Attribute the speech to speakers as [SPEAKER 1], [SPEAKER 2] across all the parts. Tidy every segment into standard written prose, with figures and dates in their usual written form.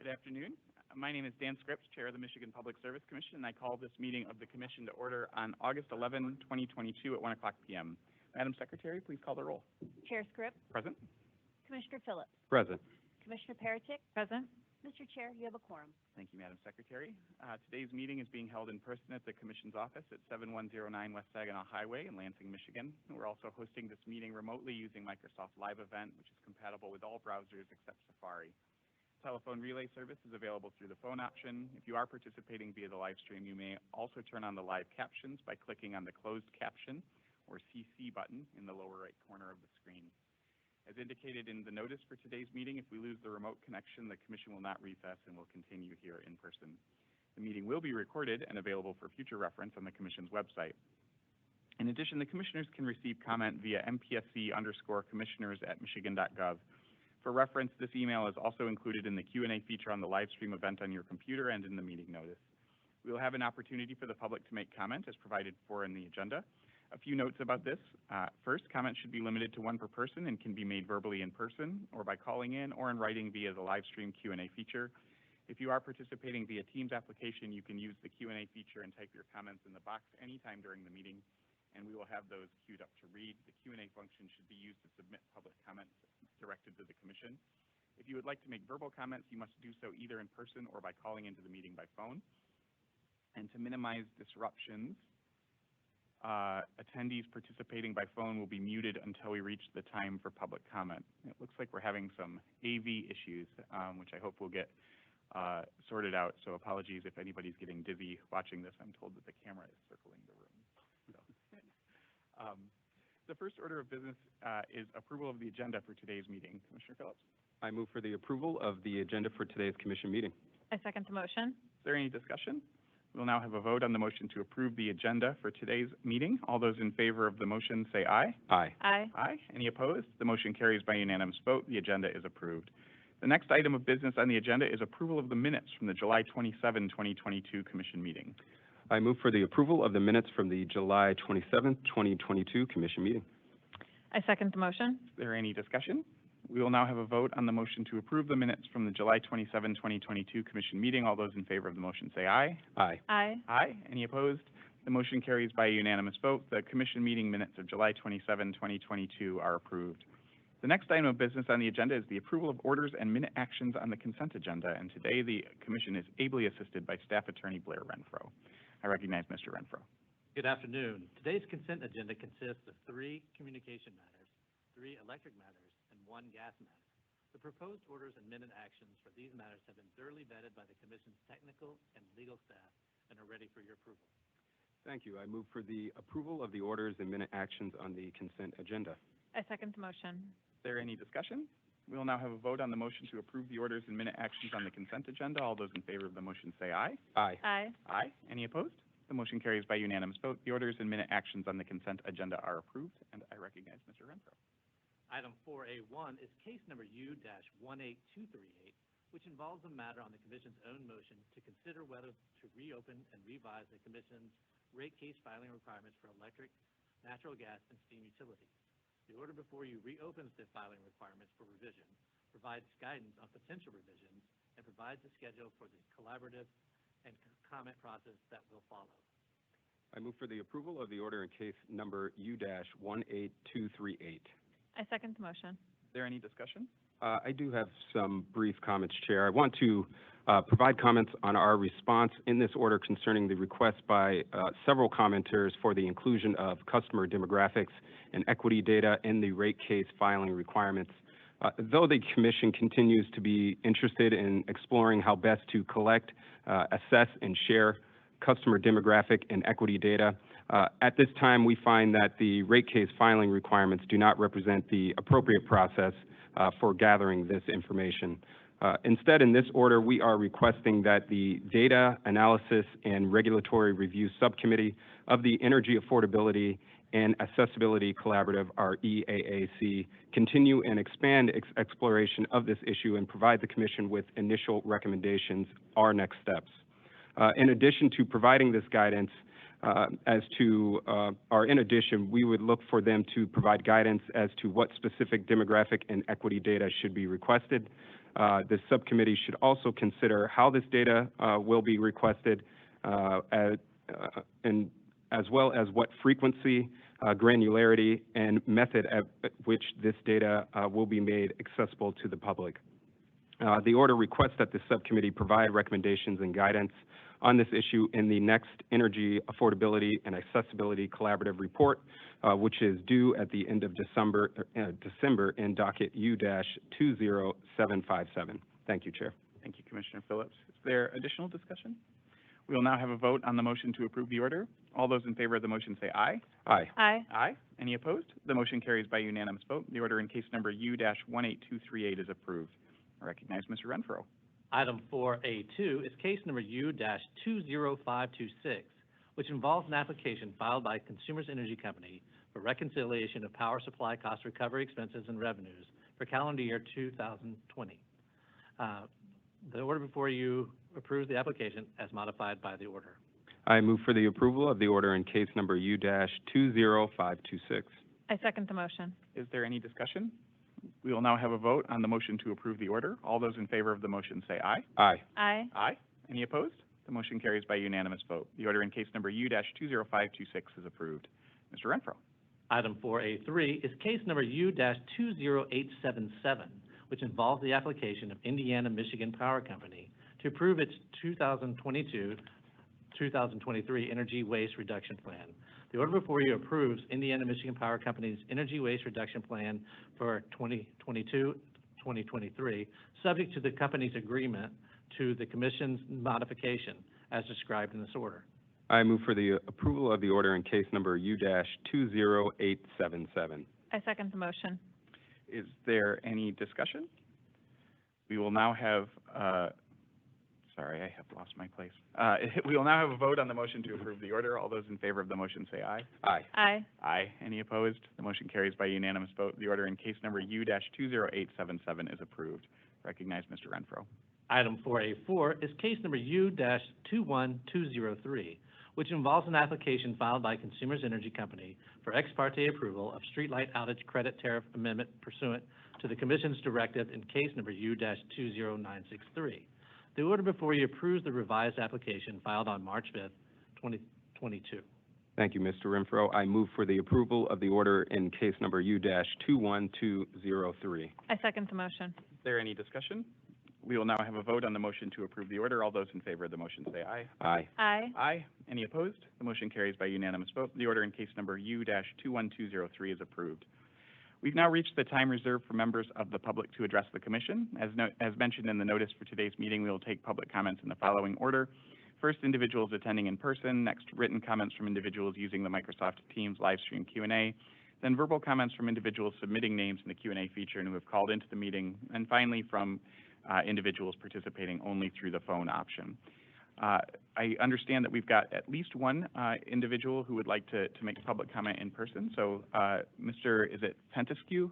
[SPEAKER 1] Good afternoon. My name is Dan Scripps, Chair of the Michigan Public Service Commission, and I call this meeting of the Commission to order on August 11, 2022 at 1 o'clock p.m. Madam Secretary, please call the roll.
[SPEAKER 2] Chair Scripps.
[SPEAKER 1] Present.
[SPEAKER 2] Commissioner Phillips.
[SPEAKER 3] Present.
[SPEAKER 2] Commissioner Peretick.
[SPEAKER 4] Present.
[SPEAKER 2] Mr. Chair, you have a quorum.
[SPEAKER 1] Thank you, Madam Secretary. Today's meeting is being held in person at the Commission's office at 7109 West Saginaw Highway in Lansing, Michigan. We're also hosting this meeting remotely using Microsoft Live Event, which is compatible with all browsers except Safari. Telephone relay service is available through the phone option. If you are participating via the live stream, you may also turn on the live captions by clicking on the closed caption or CC button in the lower right corner of the screen. As indicated in the notice for today's meeting, if we lose the remote connection, the Commission will not recess and will continue here in person. The meeting will be recorded and available for future reference on the Commission's website. In addition, the Commissioners can receive comment via mpsc_commissioners@michigan.gov. For reference, this email is also included in the Q&A feature on the live stream event on your computer and in the meeting notice. We will have an opportunity for the public to make comment as provided for in the agenda. A few notes about this. First, comments should be limited to one per person and can be made verbally in person or by calling in or in writing via the live stream Q&A feature. If you are participating via Teams application, you can use the Q&A feature and type your comments in the box anytime during the meeting, and we will have those queued up to read. The Q&A function should be used to submit public comments directed to the Commission. If you would like to make verbal comments, you must do so either in person or by calling into the meeting by phone. And to minimize disruptions, attendees participating by phone will be muted until we reach the time for public comment. It looks like we're having some AV issues, which I hope will get sorted out, so apologies if anybody's getting dizzy watching this. I'm told that the camera is circling the room. So, the first order of business is approval of the agenda for today's meeting. Commissioner Phillips?
[SPEAKER 3] I move for the approval of the agenda for today's Commission meeting.
[SPEAKER 4] I second the motion.
[SPEAKER 1] Is there any discussion? We'll now have a vote on the motion to approve the agenda for today's meeting. All those in favor of the motion say aye.
[SPEAKER 3] Aye.
[SPEAKER 4] Aye.
[SPEAKER 1] Aye. Any opposed? The motion carries by unanimous vote. The agenda is approved. The next item of business on the agenda is approval of the minutes from the July 27, 2022 Commission meeting.
[SPEAKER 3] I move for the approval of the minutes from the July 27, 2022 Commission meeting.
[SPEAKER 4] I second the motion.
[SPEAKER 1] Is there any discussion? We will now have a vote on the motion to approve the minutes from the July 27, 2022 Commission meeting. All those in favor of the motion say aye.
[SPEAKER 3] Aye.
[SPEAKER 4] Aye.
[SPEAKER 1] Aye. Any opposed? The motion carries by a unanimous vote. The Commission meeting minutes of July 27, 2022 are approved. The next item of business on the agenda is the approval of orders and minute actions on the consent agenda, and today the Commission is ably assisted by Staff Attorney Blair Renfro. I recognize Mr. Renfro.
[SPEAKER 5] Good afternoon. Today's consent agenda consists of 3 communication matters, 3 electric matters, and 1 gas matter. The proposed orders and minute actions for these matters have been thoroughly vetted by the Commission's technical and legal staff and are ready for your approval.
[SPEAKER 3] Thank you. I move for the approval of the orders and minute actions on the consent agenda.
[SPEAKER 4] I second the motion.
[SPEAKER 1] Is there any discussion? We will now have a vote on the motion to approve the orders and minute actions on the consent agenda. All those in favor of the motion say aye.
[SPEAKER 3] Aye.
[SPEAKER 4] Aye.
[SPEAKER 1] Aye. Any opposed? The motion carries by unanimous vote. The orders and minute actions on the consent agenda are approved, and I recognize Mr. Renfro.
[SPEAKER 5] Item 4A1 is case number U-18238, which involves a matter on the Commission's own motion to consider whether to reopen and revise the Commission's rate case filing requirements for electric, natural gas, and steam utilities. The order before you reopens the filing requirements for revision, provides guidance on potential revisions, and provides a schedule for the collaborative and comment process that will follow.
[SPEAKER 3] I move for the approval of the order in case number U-18238.
[SPEAKER 4] I second the motion.
[SPEAKER 1] Is there any discussion?
[SPEAKER 3] I do have some brief comments, Chair. I want to provide comments on our response in this order concerning the request by several commenters for the inclusion of customer demographics and equity data in the rate case filing requirements. Though the Commission continues to be interested in exploring how best to collect, assess, and share customer demographic and equity data, at this time we find that the rate case filing requirements do not represent the appropriate process for gathering this information. Instead, in this order, we are requesting that the Data Analysis and Regulatory Review Subcommittee of the Energy Affordability and Accessibility Collaborative, our EAAC, continue and expand exploration of this issue and provide the Commission with initial recommendations, our next steps. In addition to providing this guidance, in addition, we would look for them to provide guidance as to what specific demographic and equity data should be requested. The subcommittee should also consider how this data will be requested, and as well as what frequency, granularity, and method at which this data will be made accessible to the public. The order requests that the subcommittee provide recommendations and guidance on this issue in the next Energy Affordability and Accessibility Collaborative Report, which is due at the end of December in docket U-20757. Thank you, Chair.
[SPEAKER 1] Thank you, Commissioner Phillips. Is there additional discussion? We will now have a vote on the motion to approve the order. All those in favor of the motion say aye.
[SPEAKER 3] Aye.
[SPEAKER 4] Aye.
[SPEAKER 1] Aye. Any opposed? The motion carries by unanimous vote. The order in case number U-18238 is approved. I recognize Mr. Renfro.
[SPEAKER 5] Item 4A2 is case number U-20526, which involves an application filed by Consumers Energy Company for reconciliation of power supply cost recovery expenses and revenues for calendar year 2020. The order before you approves the application as modified by the order.
[SPEAKER 3] I move for the approval of the order in case number U-20526.
[SPEAKER 4] I second the motion.
[SPEAKER 1] Is there any discussion? We will now have a vote on the motion to approve the order. All those in favor of the motion say aye.
[SPEAKER 3] Aye.
[SPEAKER 4] Aye.
[SPEAKER 1] Aye. Any opposed? The motion carries by unanimous vote. The order in case number U-20526 is approved. Mr. Renfro.
[SPEAKER 5] Item 4A3 is case number U-20877, which involves the application of Indiana Michigan Power Company to approve its 2022-2023 Energy Waste Reduction Plan. The order before you approves Indiana Michigan Power Company's Energy Waste Reduction Plan for 2022-2023, subject to the company's agreement to the Commission's modification as described in this order.
[SPEAKER 3] I move for the approval of the order in case number U-20877.
[SPEAKER 4] I second the motion.
[SPEAKER 1] Is there any discussion? We will now have, sorry, I have lost my place. We will now have a vote on the motion to approve the order. All those in favor of the motion say aye.
[SPEAKER 3] Aye.
[SPEAKER 4] Aye.
[SPEAKER 1] Aye. Any opposed? The motion carries by unanimous vote. The order in case number U-20877 is approved. Recognize Mr. Renfro.
[SPEAKER 5] Item 4A4 is case number U-21203, which involves an application filed by Consumers Energy Company for ex parte approval of streetlight outage credit tariff amendment pursuant to the Commission's directive in case number U-20963. The order before you approves the revised application filed on March 5th, 2022.
[SPEAKER 3] Thank you, Mr. Renfro. I move for the approval of the order in case number U-21203.
[SPEAKER 4] I second the motion.
[SPEAKER 1] Is there any discussion? We will now have a vote on the motion to approve the order. All those in favor of the motion say aye.
[SPEAKER 3] Aye.
[SPEAKER 4] Aye.
[SPEAKER 1] Aye. Any opposed? The motion carries by unanimous vote. The order in case number U-21203 is approved. We've now reached the time reserved for members of the public to address the Commission. As mentioned in the notice for today's meeting, we will take public comments in the following order. First, individuals attending in person. Next, written comments from individuals using the Microsoft Teams live stream Q&A. Then verbal comments from individuals submitting names in the Q&A feature and who have called into the meeting. And finally, from individuals participating only through the phone option. I understand that we've got at least one individual who would like to make public comment in person. So, Mr. Is it Pentescu?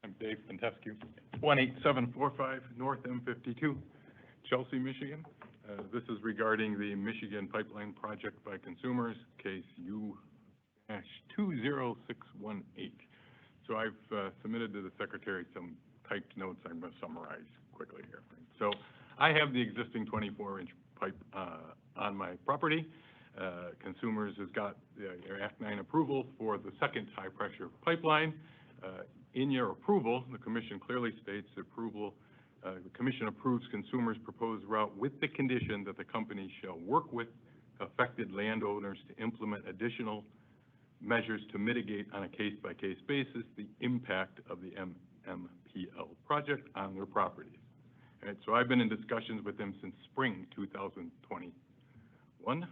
[SPEAKER 6] I'm Dave Pentescu, 18745 North M52, Chelsea, Michigan. This is regarding the Michigan Pipeline Project by Consumers, case U-20618. So I've submitted to the Secretary some typed notes I'm going to summarize quickly here. So I have the existing 24-inch pipe on my property. Consumers has got their Act 9 approval for the second high-pressure pipeline. In your approval, the Commission clearly states the Commission approves Consumers' proposed route with the condition that the company shall work with affected landowners to implement additional measures to mitigate on a case-by-case basis the impact of the MMPL project on their properties. And so I've been in discussions with them since spring 2021.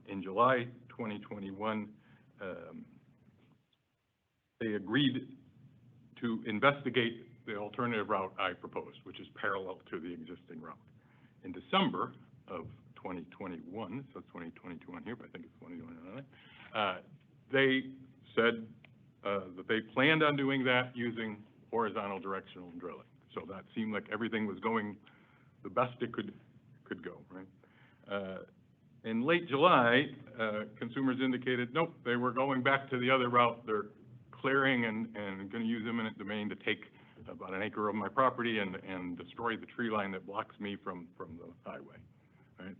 [SPEAKER 6] In July 2021, they agreed to investigate the alternative route I proposed, which is parallel to the existing route. In December of 2021, so 2022 on here, but I think it's 2021 on it, they said that they planned on doing that using horizontal directional drilling. So that seemed like everything was going the best it could go, right? in late July, consumers indicated, nope, they were going back to the other route. They're clearing and going to use eminent domain to take about an acre of my property and destroy the tree line that blocks me from the highway, right?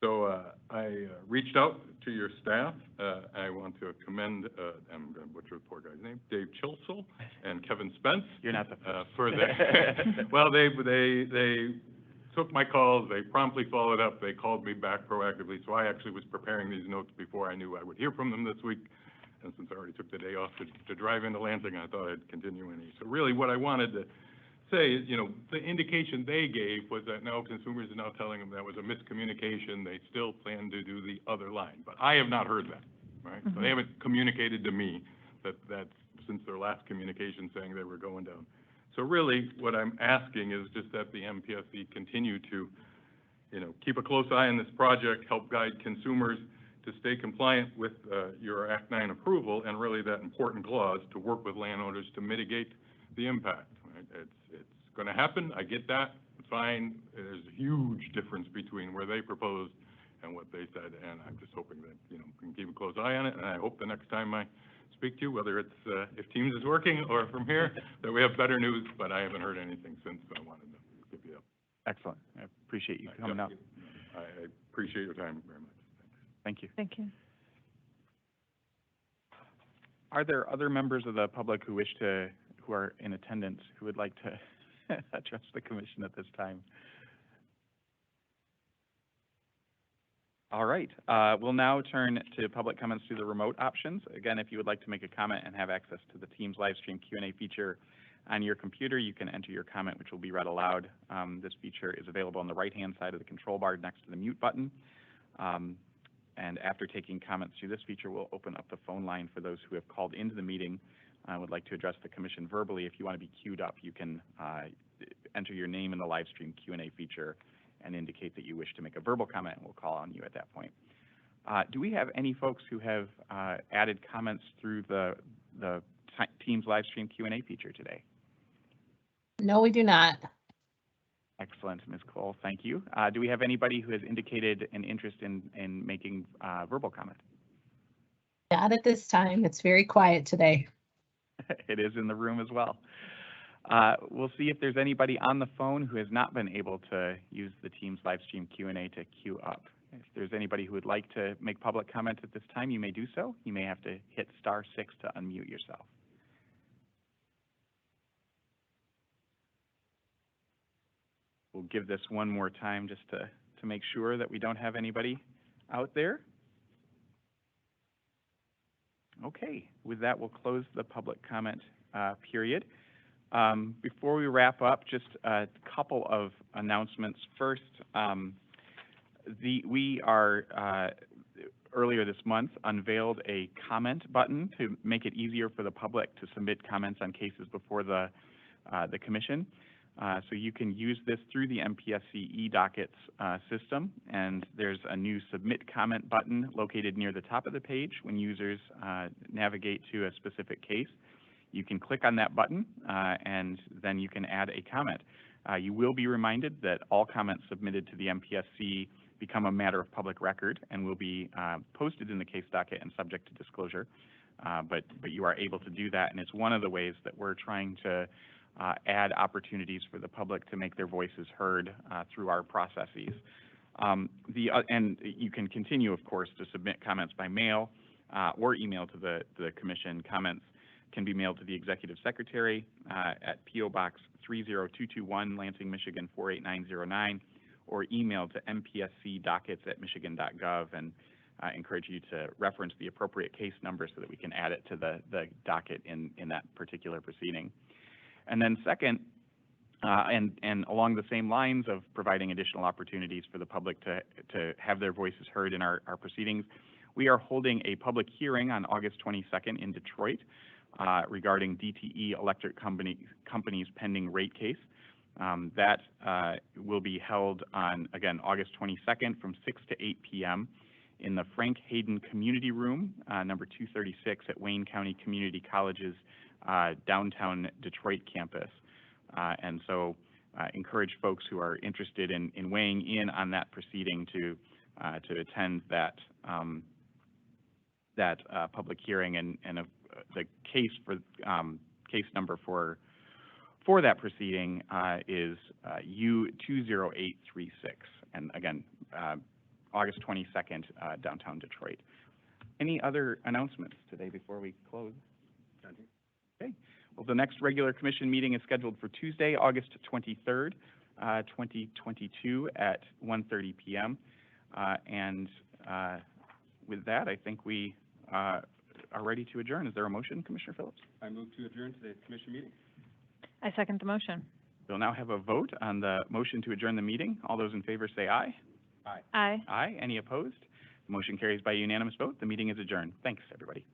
[SPEAKER 6] So I reached out to your staff. I want to commend, I'm going to butcher the poor guy's name, Dave Chilsell and Kevin Spence.
[SPEAKER 1] You're not the first.
[SPEAKER 6] For the, well, they took my calls, they promptly followed up, they called me back proactively, so I actually was preparing these notes before I knew I would hear from them this week, and since I already took the day off to drive into Lansing, I thought I'd continue any. So really what I wanted to say is, you know, the indication they gave was that now consumers are now telling them that was a miscommunication, they still plan to do the other line, but I have not heard that, right? So they haven't communicated to me that since their last communication saying they were going down. So really, what I'm asking is just that the MPSC continue to, you know, keep a close eye on this project, help guide consumers to stay compliant with your Act 9 approval, and really that important clause to work with landowners to mitigate the impact. Right? It's going to happen. I get that. Fine. There's a huge difference between where they proposed and what they said, and I'm just hoping that, you know, we can keep a close eye on it. And I hope the next time I speak to you, whether it's if Teams is working or from here, that we have better news, but I haven't heard anything since, so I wanted to give you that.
[SPEAKER 1] Excellent. I appreciate you coming out.
[SPEAKER 6] I appreciate your time very much.
[SPEAKER 1] Thank you.
[SPEAKER 4] Thank you.
[SPEAKER 1] Are there other members of the public who are in attendance, who would like to address the commission at this time? All right, we'll now turn to public comments through the remote options. Again, if you would like to make a comment and have access to the Teams live stream Q&A feature on your computer, you can enter your comment, which will be read aloud. This feature is available on the right-hand side of the control bar next to the mute button. And after taking comments through this feature, we'll open up the phone line for those who have called into the meeting and would like to address the commission verbally. If you want to be queued up, you can enter your name in the live stream Q&A feature and indicate that you wish to make a verbal comment, and we'll call on you at that point. Do we have any folks who have added comments through the Teams live stream Q&A feature today?
[SPEAKER 7] No, we do not.
[SPEAKER 1] Excellent, Ms. Cole, thank you. Do we have anybody who has indicated an interest in making verbal comment?
[SPEAKER 7] Not at this time. It's very quiet today.
[SPEAKER 1] It is in the room as well. We'll see if there's anybody on the phone who has not been able to use the Teams live stream Q&A to queue up. If there's anybody who would like to make public comment at this time, you may do so. You may have to hit *6 to unmute yourself. We'll give this one more time just to make sure that we don't have anybody out there. Okay, with that, we'll close the public comment period. Before we wrap up, just a couple of announcements. First, we are earlier this month unveiled a comment button to make it easier for the public to submit comments on cases before the commission. So you can use this through the MPSC e-dockets system, and there's a new submit comment button located near the top of the page when users navigate to a specific case. You can click on that button and then you can add a comment. You will be reminded that all comments submitted to the MPSC become a matter of public record and will be posted in the case docket and subject to disclosure. But you are able to do that, and it's one of the ways that we're trying to add opportunities for the public to make their voices heard through our processes. And you can continue, of course, to submit comments by mail or email to the commission. Comments can be mailed to the Executive Secretary at P.O. Box 30221, Lansing, Michigan 48909, or emailed to mpscdockets@michigan.gov, and I encourage you to reference the appropriate case number so that we can add it to the docket in that particular proceeding. And then second, and along the same lines of providing additional opportunities for the public to have their voices heard in our proceedings, we are holding a public hearing on August 22nd in Detroit regarding DTE Electric Company's pending rate case. That will be held on, again, August 22nd from 6 to 8 p.m. in the Frank Hayden Community Room, number 236 at Wayne County Community College's downtown Detroit campus. And so encourage folks who are interested in weighing in on that proceeding to to attend that public hearing, and the case for case number for that proceeding is U20836, and again, August 22nd, downtown Detroit. Any other announcements today before we close? Okay. Well, the next regular commission meeting is scheduled for Tuesday, August 23rd, 2022 at 1:30 p.m. And with that, I think we are ready to adjourn. Is there a motion, Commissioner Phillips?
[SPEAKER 3] I move to adjourn today's commission meeting.
[SPEAKER 4] I second the motion.
[SPEAKER 1] We'll now have a vote on the motion to adjourn the meeting. All those in favor say aye.
[SPEAKER 4] Aye.
[SPEAKER 1] Aye. Any opposed? The motion carries by unanimous vote. The meeting is adjourned. Thanks, everybody.